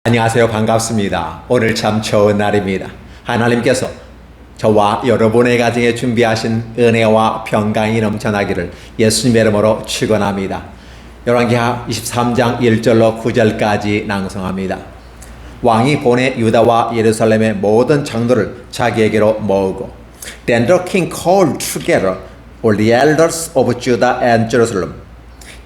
안녕하세요. 반갑습니다. 오늘 참 좋은 날입니다. 하나님께서 저와 여러분의 가정에 준비하신 은혜와 평강이 넘쳐나기를 예수님의 이름으로 축원합니다. 열왕기하 23장 1절로 9절까지 낭송합니다. 왕이 보내 유다와 예루살렘의 모든 장로를 자기에게로 모으고 Then the king called together all the elders of Judah and Jerusalem.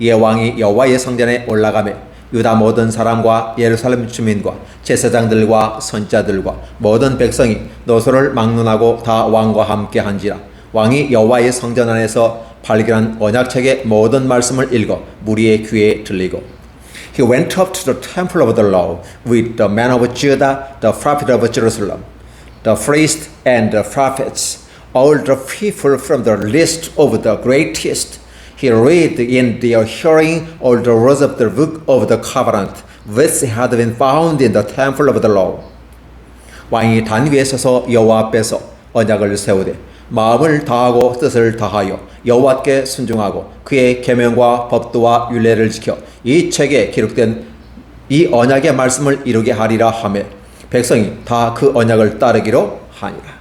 이에 왕이 여호와의 성전에 올라가며 유다 모든 사람과 예루살렘 주민과 제사장들과 선지자들과 모든 백성이 노소를 막론하고 다 왕과 함께 한지라. 왕이 여호와의 성전 안에서 발견한 언약책의 모든 말씀을 읽어 무리의 귀에 들리고 He went up to the temple of the Lord with the men of Judah, the prophet of Jerusalem, the priests and the prophets, all the people from the least of the greatest. He read in their hearing all the words of the book of the covenant, which had been found in the temple of the Lord. 왕이 단 위에 서서 여호와 앞에서 언약을 세우되 마음을 다하고 뜻을 다하여 여호와께 순종하고 그의 계명과 법도와 율례를 지켜 이 책에 기록된 이 언약의 말씀을 이루게 하리라 하며 백성이 다 그 언약을 따르기로 하니라.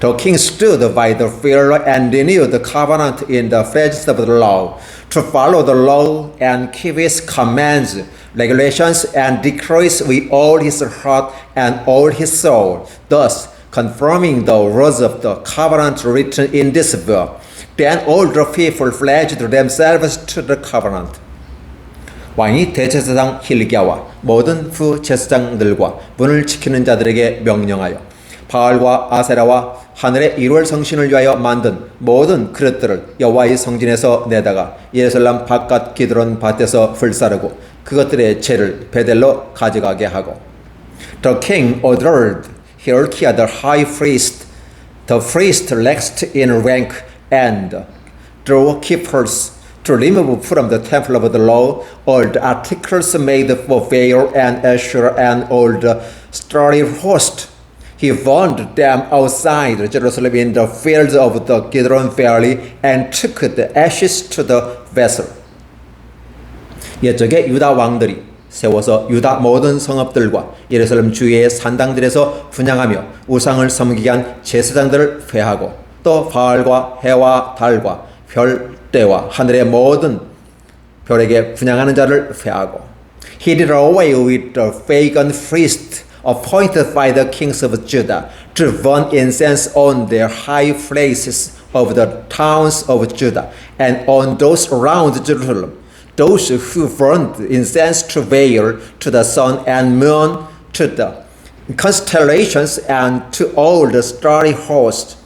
The king stood by the pillar and renewed the covenant in the presence of the law, to follow the law and keep his commands, regulations, and decrees with all his heart and all his soul, thus confirming the words of the covenant written in this book. Then all the people pledged themselves to the covenant. 왕이 대제사장 hilkiya와 모든 부제사장들과 문을 지키는 자들에게 명령하여 바알과 아세라와 하늘의 1월 성신을 위하여 만든 모든 그릇들을 여호와의 성전에서 내다가 예루살렘 바깥 기드론 밭에서 불사르고 그것들의 재를 베델로 가져가게 하고 The king ordered Hilkiah the high priest, the priest next in rank, and the doorkeepers to remove from the temple of the Lord all the articles made for Baal and Asherah and all the starry host. He burned them outside Jerusalem in the fields of the Kidron Valley and took the ashes to the vessel. 옛적에 유다 왕들이 세워서 유다 모든 성읍들과 예루살렘 주위의 산당들에서 분향하며 우상을 섬기게 한 제사장들을 회하고 또 바알과 해와 달과 별대와 하늘의 모든 별에게 분향하는 자를 회하고 He did away with the pagan priests appointed by the kings of Judah to burn incense on their high places of the towns of Judah and on those around Jerusalem. Those who burned incense to Baal, to the sun and moon, to the constellations, and to all the starry host.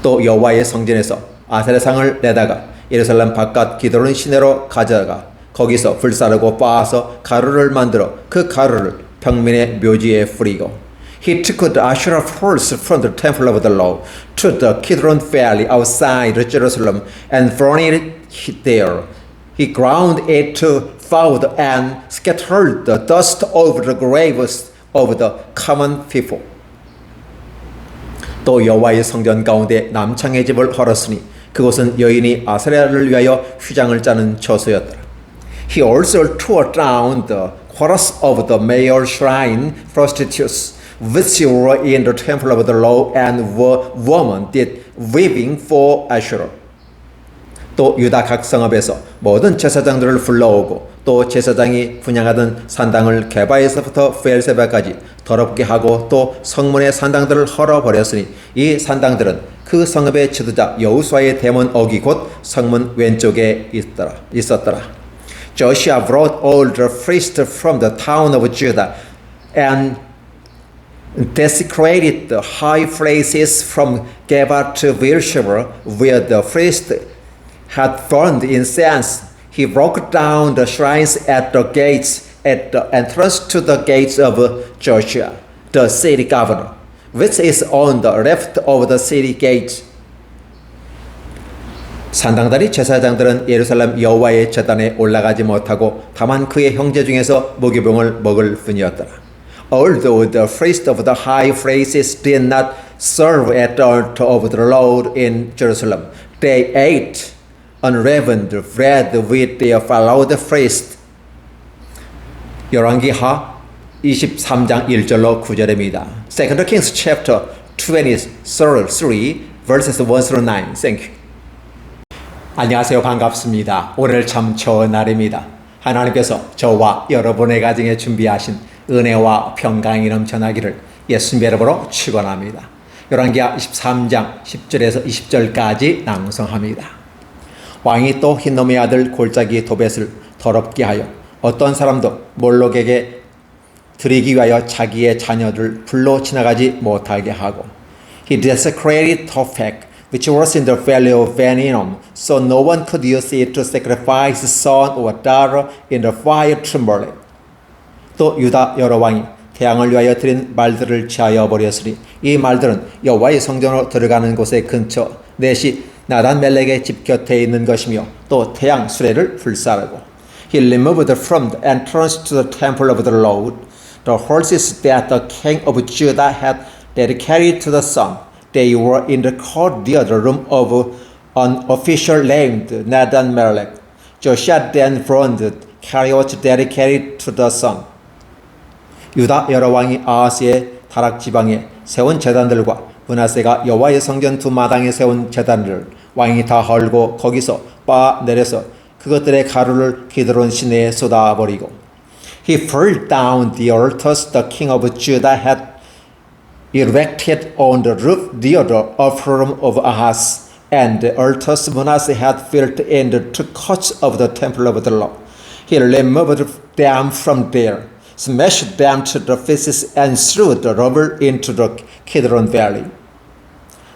또 여호와의 성전에서 아세라상을 내다가 예루살렘 바깥 기드론 시내로 가져가 거기서 불사르고 빻아서 가루를 만들어 그 가루를 평민의 묘지에 뿌리고 He took the Asherah poles from the temple of the Lord to the Kidron Valley outside Jerusalem and burned it there. He ground it to powder and scattered the dust over the graves of the common people. 또 여호와의 성전 가운데 남창의 집을 헐었으니 그곳은 여인이 아세라를 위하여 휘장을 짜는 처소였더라. He also tore down the quarters of the male shrine prostitutes, which were in the temple of the Lord, and women did weaving for Asherah. 또 유다 각 성읍에서 모든 제사장들을 불러오고 또 제사장이 분향하던 산당을 게바에서부터 베엘세바까지 더럽게 하고 또 성문의 산당들을 헐어버렸으니 이 산당들은 그 성읍의 지도자 여호수아의 대문 어기 곧 성문 왼쪽에 있었더라. Joshua brought all the priests from the town of Judah and desecrated the high places from Geba to Beersheba, where the priests had burned incense. He broke down the shrines at the gates, at the entrance to the gates of Joshua, the city governor, which is on the left of the city gate. 산당다리 제사장들은 예루살렘 여호와의 제단에 올라가지 못하고 다만 그의 형제 중에서 무교병을 먹을 뿐이었더라. Although the priests of the high places did not serve at the altar of the Lord in Jerusalem, they ate unleavened bread with their fellow priests. 열왕기하 23장 1절로 9절입니다. 2 Kings chapter 23 verses 1 through 9. Thank you. 안녕하세요. 반갑습니다. 오늘 참 좋은 날입니다. 하나님께서 저와 여러분의 가정에 준비하신 은혜와 평강이 넘쳐나기를 예수님의 이름으로 축원합니다. 열왕기하 23장 10절에서 20절까지 낭송합니다. 왕이 또 흰놈의 아들 골짜기 도벳을 더럽게 하여 어떤 사람도 몰록에게 드리기 위하여 자기의 자녀들 불로 지나가지 못하게 하고 He desecrated Topheth, which was in the valley of Ben-Hinnom, so no one could use it to sacrifice son or daughter in the fire to Molech. 또 유다 여러 왕이 태양을 위하여 드린 말들을 제하여 버렸으니 이 말들은 여호와의 성전으로 들어가는 곳의 근처 넷이 나단-멜렉의 집 곁에 있는 것이며 또 태양 수레를 불사르고 He removed from the entrance to the temple of the Lord the horses that the king of Judah had dedicated to the sun. They were in the courtyard room of an official named Nathan-Melech. Joshua then burned chariots dedicated to the sun. 유다 여러 왕이 아하스의 다락 지방에 세운 제단들과 므낫세가 여호와의 성전 두 마당에 세운 제단들을 왕이 다 헐고 거기서 빻아 내려서 그것들의 가루를 기드론 시내에 쏟아버리고 He pulled down the altars the king of Judah had erected on the roof near the upper room of Ahaz, and the altars Manasseh had built in the two courts of the temple of the Lord. He removed them from there, smashed them to the pieces, and threw the rubble into the Kidron Valley.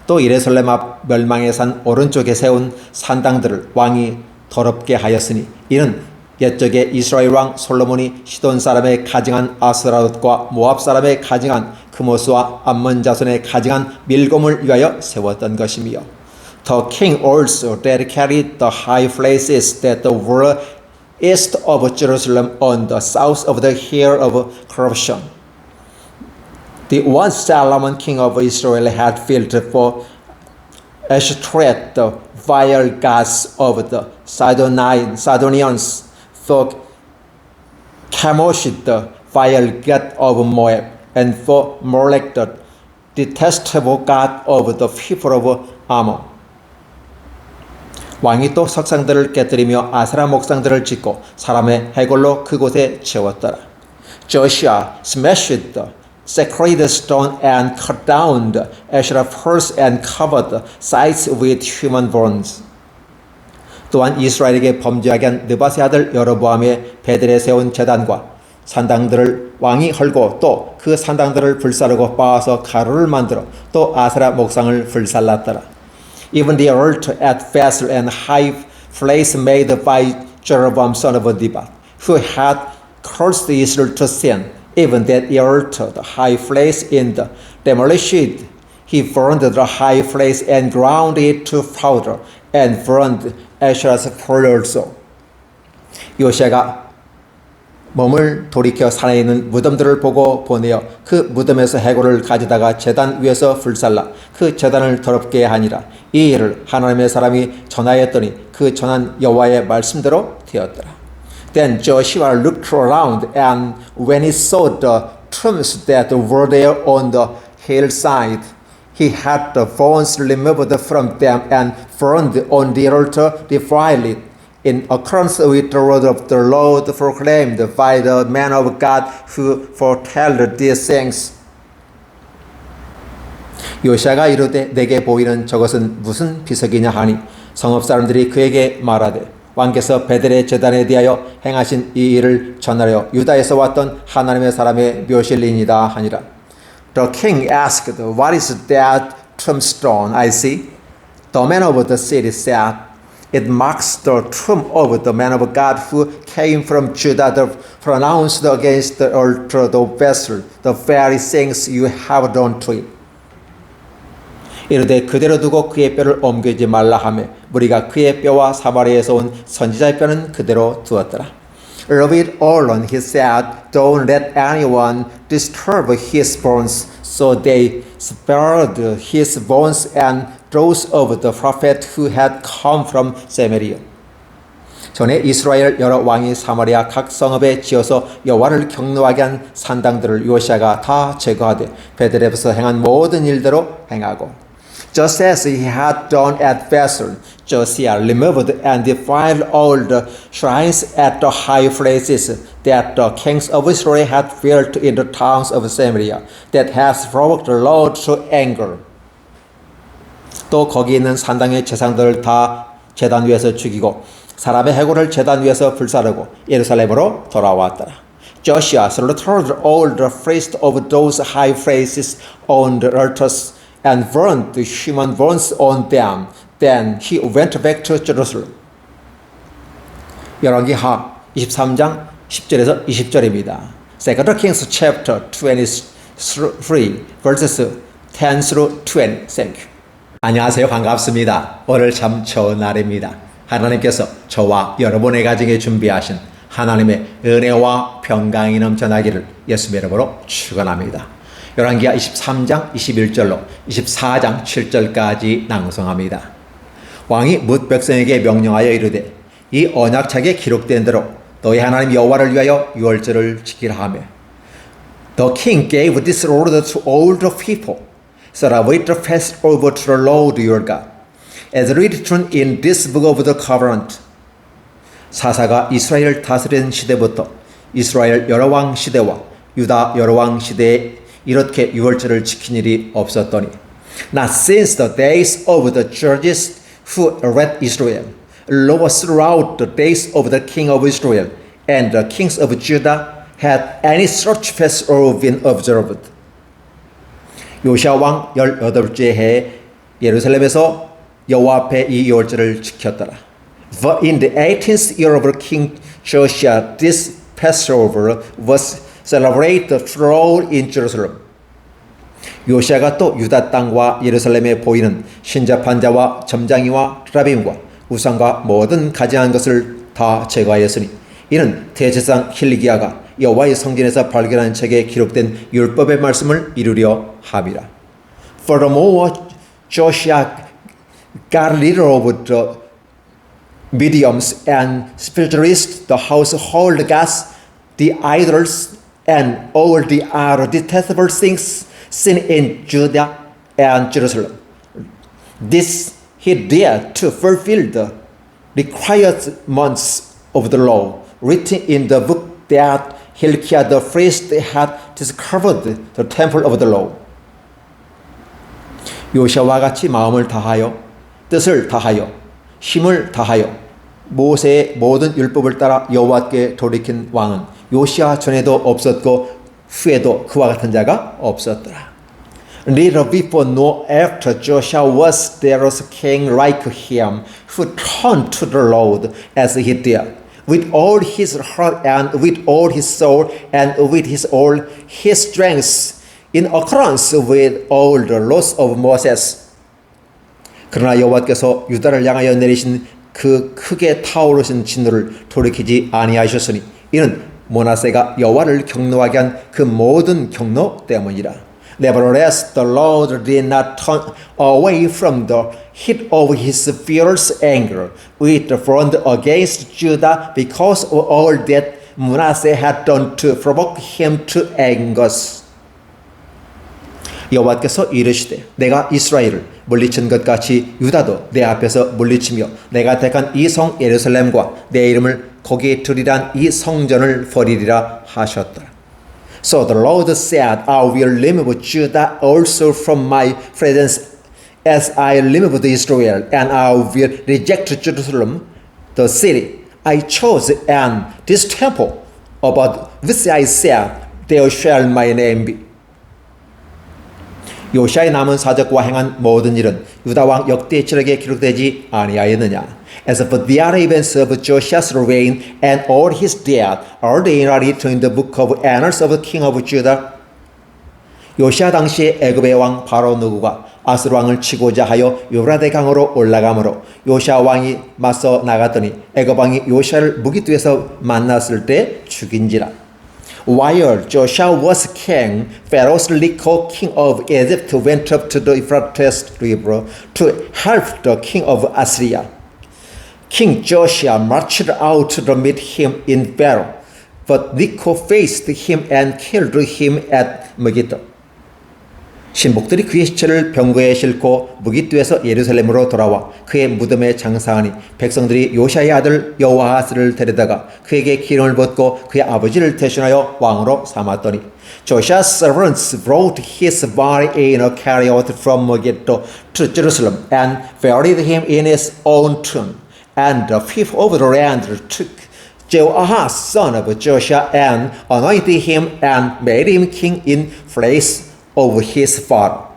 또 예루살렘 앞 멸망의 산 오른쪽에 세운 산당들을 왕이 더럽게 하였으니 이는 옛적에 이스라엘 왕 솔로몬이 시돈 사람의 가증한 아스라롯과 모압 사람의 가증한 그모스와 암몬 자손의 가증한 밀곰을 위하여 세웠던 것이며 The king also dedicated the high places that were east of Jerusalem on the south of the hill of corruption. The one Solomon king of Israel had built for Ashtoreth, the vile gods of the Sidonians, for Chemosh, the vile god of Moab, and for Molech, the detestable god of the people of Ammon. 왕이 또 석상들을 깨뜨리며 아세라 목상들을 짓고 사람의 해골로 그곳에 채웠더라. Joshua smashed the sacred stone and cut down the Asherah poles and covered the sites with human bones. 또한 이스라엘에게 범죄하게 한 느밧의 아들 여로보암의 베델에 세운 제단과 산당들을 왕이 헐고 또 그 산당들을 불사르고 빻아서 가루를 만들어 또 아세라 목상을 불살랐더라. Even the altar at Bethel and high place made by Jeroboam son of Nebat, who had caused Israel to sin, even that altar, the high place in the demolished, he burned the high place and ground it to powder, and burned Asherah's pole also. 요시아가 몸을 돌이켜 산에 있는 무덤들을 보고 보내어 그 무덤에서 해골을 가져다가 제단 위에서 불살라 그 제단을 더럽게 하니라. 이 일을 하나님의 사람이 전하였더니 그 전한 여호와의 말씀대로 되었더라. Then Joshua looked around, and when he saw the tombs that were there on the hillside, he had the bones removed from them and burned on the altar, defiled it, in accordance with the word of the Lord proclaimed by the man of God who foretold these things. 요시아가 이르되 내게 보이는 저것은 무슨 비석이냐 하니 성읍 사람들이 그에게 말하되 왕께서 베델의 제단에 대하여 행하신 이 일을 전하려 유다에서 왔던 하나님의 사람의 묘실이니이다 하니라. The king asked, What is that tombstone I see? The man of the city said, It marks the tomb of the man of God who came from Judah, pronounced against the altar, the vessel, the very things you have done to it. 이르되 그대로 두고 그의 뼈를 옮기지 말라 하며 무리가 그의 뼈와 사마리아에서 온 선지자의 뼈는 그대로 두었더라. Leave it alone, he said. Don't let anyone disturb his bones. So they spared his bones and those of the prophet who had come from Samaria. 전에 이스라엘 여러 왕이 사마리아 각 성읍에 지어서 여호와를 경노하게 한 산당들을 요시아가 다 제거하되 베들레헴에서 행한 모든 일대로 행하고 Just as he had done at Bethel, Josiah removed and defiled all the shrines at the high places that the kings of Israel had built in the towns of Samaria, that has provoked the Lord to anger. 또 거기 있는 산당의 제상들을 다 제단 위에서 죽이고 사람의 해골을 제단 위에서 불사르고 예루살렘으로 돌아왔더라. Joshua slaughtered all the priests of those high places on the altars and burned the human bones on them. Then he went back to Jerusalem. 열왕기하 23장 10절에서 20절입니다. 2 Kings chapter 23 verses 10 through 20. Thank you. 안녕하세요. 반갑습니다. 오늘 참 좋은 날입니다. 하나님께서 저와 여러분의 가정에 준비하신 하나님의 은혜와 평강이 넘쳐나기를 예수님의 이름으로 축원합니다. 열왕기하 23장 21절로 24장 7절까지 낭송합니다. 왕이 뭇 백성에게 명령하여 이르되 이 언약책에 기록된 대로 너희 하나님 여호와를 위하여 유월절을 지키라 하며 The king gave this order to all the people. Celebrate the Passover to the Lord your God. As written in this book of the covenant. 사사가 이스라엘 다스리는 시대부터 이스라엘 여러 왕 시대와 유다 여러 왕 시대에 이렇게 유월절을 지킨 일이 없었더니 Not since the days of the judges who led Israel, nor throughout the days of the king of Israel and the kings of Judah had any such Passover been observed. 요시아 왕 18째 해에 예루살렘에서 여호와 앞에 이 유월절을 지켰더라. But in the 18th year of King Josiah, this Passover was celebrated throughout in Jerusalem. 요시아가 또 유다 땅과 예루살렘에 보이는 신잡한 자와 점장이와 라빔과 우상과 모든 가증한 것을 다 제거하였으니 이는 대제사장 hilki야가 여호와의 성전에서 발견한 책에 기록된 율법의 말씀을 이루려 함이라. Furthermore, Josiah got rid of the mediums and spiritualists, the household gods, the idols, and all the other detestable things seen in Judah and Jerusalem. This he did to fulfill the requirements of the law written in the book that Hilkiah the priest had discovered the temple of the law. 요시아와 같이 마음을 다하여 뜻을 다하여 힘을 다하여 모세의 모든 율법을 따라 여호와께 돌이킨 왕은 요시아 전에도 없었고 후에도 그와 같은 자가 없었더라. Neither before nor after Joshua was there a king like him who turned to the Lord as he did, with all his heart and with all his soul and with all his strength, in accordance with all the laws of Moses. 그러나 여호와께서 유다를 향하여 내리신 그 크게 타오르신 진노를 돌이키지 아니하셨으니 이는 므낫세가 여호와를 경노하게 한 그 모든 경노 때문이라. Nevertheless, the Lord did not turn away from the heat of his fierce anger, which burned against Judah because of all that Manasseh had done to provoke him to anger. 여호와께서 이르시되 내가 이스라엘을 물리친 것 같이 유다도 내 앞에서 물리치며 내가 택한 이 성 예루살렘과 내 이름을 거기에 두리란 이 성전을 버리리라 하셨더라. So the Lord said, I will remove Judah also from my presence as I removed Israel, and I will reject Jerusalem, the city I chose, and this temple about which I said, there shall my name be. 요시아의 남은 사적과 행한 모든 일은 유다 왕 역대지력에 기록되지 아니하였느냐. As for the other events of Josiah's reign and all his death, are they not written in the book of annals of the king of Judah? 요시아 당시에 애굽의 왕 바로 느고가 아스루 왕을 치고자 하여 유브라데 강으로 올라가므로 요시아 왕이 맞서 나갔더니 애굽 왕이 요시아를 무기투에서 만났을 때 죽인지라. While Joshua was king, Pharaoh's Necho, king of Egypt, went up to the Euphrates River to help the king of Assyria. King Joshua marched out to meet him in battle, but Necho faced him and killed him at Megiddo. 신복들이 그의 시체를 병거에 싣고 무깃도에서 예루살렘으로 돌아와 그의 무덤에 장사하니 백성들이 요시아의 아들 여호아하스를 데려다가 그에게 기름을 붓고 그의 아버지를 대신하여 왕으로 삼았더니 Josiah's servants brought his body in a chariot from Megiddo to Jerusalem and buried him in his own tomb. And the people of the land took Jehoahaz, son of Josiah, and anointed him and made him king in place of his father.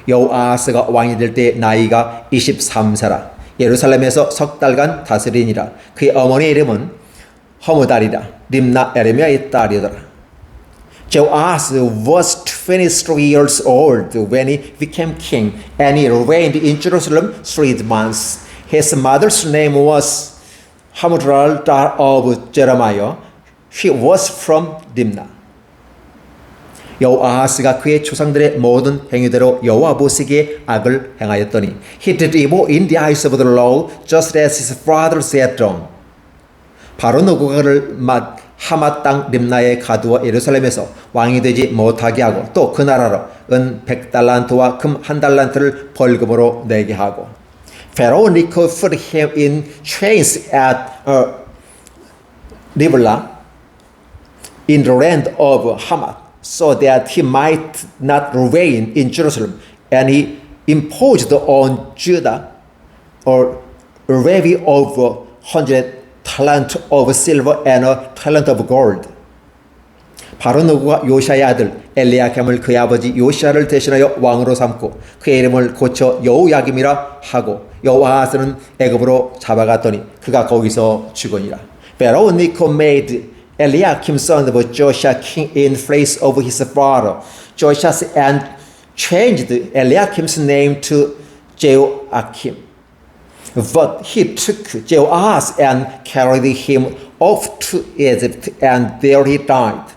여호아하스가 왕이 될 때 나이가 23세라. 예루살렘에서 석 달간 다스리니라. 그의 어머니의 이름은 허무달이라. 림나 에레미야의 딸이더라. Jehoahaz was 23 years old when he became king, and he reigned in Jerusalem 3 months. His mother's name was Hamutal, daughter of Jeremiah. She was from Dimna. 여호아하스가 그의 조상들의 모든 행위대로 여호와 보시기에 악을 행하였더니 He did evil in the eyes of the Lord, just as his fathers had done. 바로 누구가 그를 하맛 땅 림나에 가두어 예루살렘에서 왕이 되지 못하게 하고 또 그 나라로 은 100달란트와 금 1달란트를 벌금으로 내게 하고 Pharaoh Necho put him in chains at Riblah in the land of Hamath, so that he might not reign in Jerusalem. And he imposed on Judah a levy of 100 talent of silver and a talent of gold. 바로 누구가 요시아의 아들 엘리야김을 그의 아버지 요시아를 대신하여 왕으로 삼고 그의 이름을 고쳐 여호야김이라 하고 여호아하스는 애굽으로 잡아갔더니 그가 거기서 죽으니라. Pharaoh Necho made Eliakim son of Josiah king in place of his father Josiah and changed Eliakim's name to Jehoiakim. But he took Jehoahaz and carried him off to Egypt, and there he died.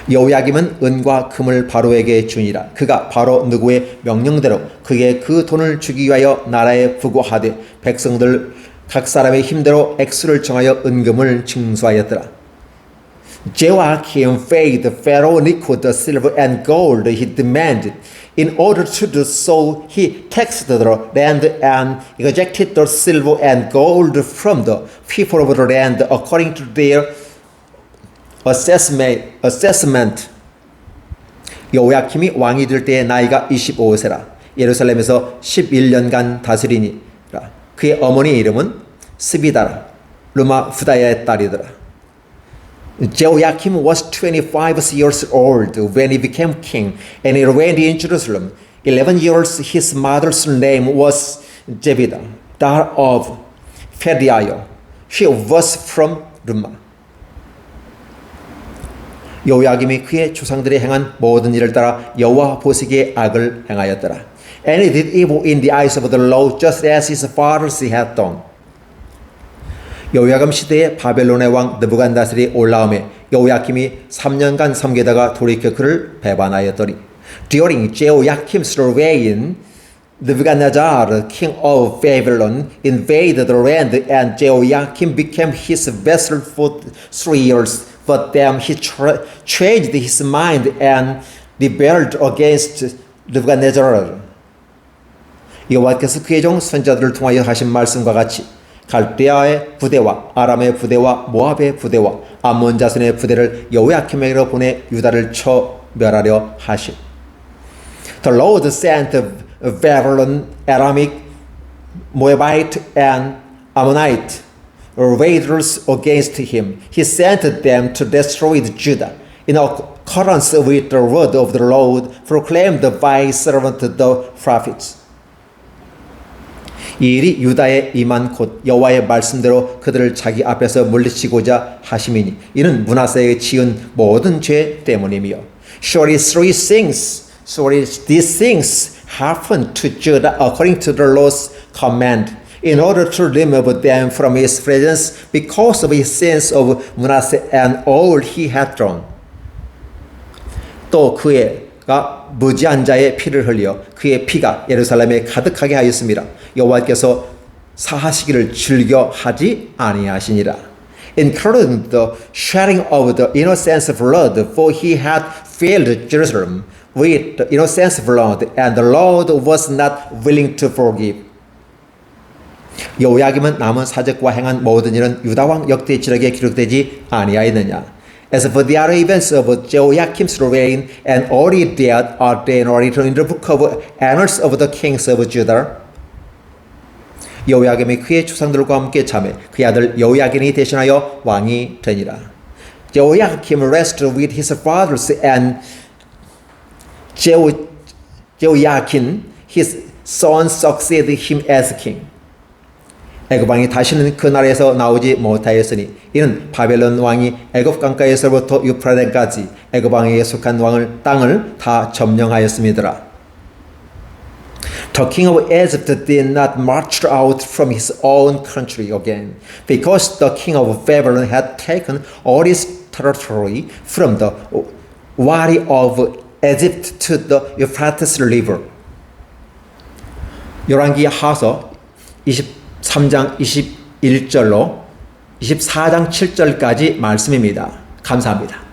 여호야김은 은과 금을 바로에게 주니라. 그가 바로 누구의 명령대로 그에게 그 돈을 주기 위하여 나라에 부고하되 백성들 각 사람의 힘대로 액수를 정하여 은금을 징수하였더라. Jehoiakim paid Pharaoh Necho the silver and gold he demanded. In order to do so, he taxed the land and exacted the silver and gold from the people of the land according to their assessment. 여호야킴이 왕이 될 때의 나이가 25세라. 예루살렘에서 11년간 다스리니라. 그의 어머니의 이름은 스비다라. 루마후다야의 딸이더라. Jehoiakim was 25 years old when he became king, and he reigned in Jerusalem 11 years. His mother's name was Zebidah, daughter of Pedaiah. She was from Rumah. 여호야김이 그의 조상들이 행한 모든 일을 따라 여호와 보시기에 악을 행하였더라. And he did evil in the eyes of the Lord, just as his fathers had done. 여호야김 시대에 바벨론의 왕 느부갓네살이 올라오매 여호야김이 3년간 섬기다가 돌이켜 그를 배반하였더니 During Jehoiakim's reign, Nebuchadnezzar, king of Babylon, invaded the land, and Jehoiakim became his vassal for 3 years. But then he changed his mind and rebelled against Nebuchadnezzar. 여호와께서 그의 종 선지자들을 통하여 하신 말씀과 같이 갈대아의 부대와 아람의 부대와 모압의 부대와 암몬 자손의 부대를 여호야킴에게로 보내 유다를 쳐 멸하려 하심. The Lord sent Babylon, Aramic, Moabite, and Ammonite raiders against him. He sent them to destroy Judah. In accordance with the word of the Lord, proclaimed by his servant the prophets. 이 일이 유다에 임한 곧 여호와의 말씀대로 그들을 자기 앞에서 물리치고자 하심이니 이는 므낫세에 지은 모든 죄 때문이며 Surely these things happened to Judah according to the Lord's command, in order to remove them from his presence because of his sins of Manasseh and all he had done. 또 그의 여호와가 무지한 자의 피를 흘려 그의 피가 예루살렘에 가득하게 하였습니다. 여호와께서 사하시기를 즐겨 하지 아니하시니라. Including the shedding of the innocent blood, for he had filled Jerusalem with the innocent blood, and the Lord was not willing to forgive. 여호야김은 남은 사적과 행한 모든 일은 유다 왕 역대지력에 기록되지 아니하였느냐. As for the other events of Jehoiakim's reign and all he did, are they narrated in the book of annals of the kings of Judah? 여호야김이 그의 조상들과 함께 참해 그의 아들 여호야긴이 대신하여 왕이 되니라. Jehoiakim rested with his fathers, and Jehoiakim his son succeeded him as king. 애굽 왕이 다시는 그 나라에서 나오지 못하였으니 이는 바벨론 왕이 애굽 강가에서부터 유프라데까지 애굽 왕에게 속한 땅을 다 점령하였음이더라. The king of Egypt did not march out from his own country again, because the king of Babylon had taken all his territory from the valley of Egypt to the Euphrates River. 열왕기하서 23장 21절로 24장 7절까지 말씀입니다. 감사합니다.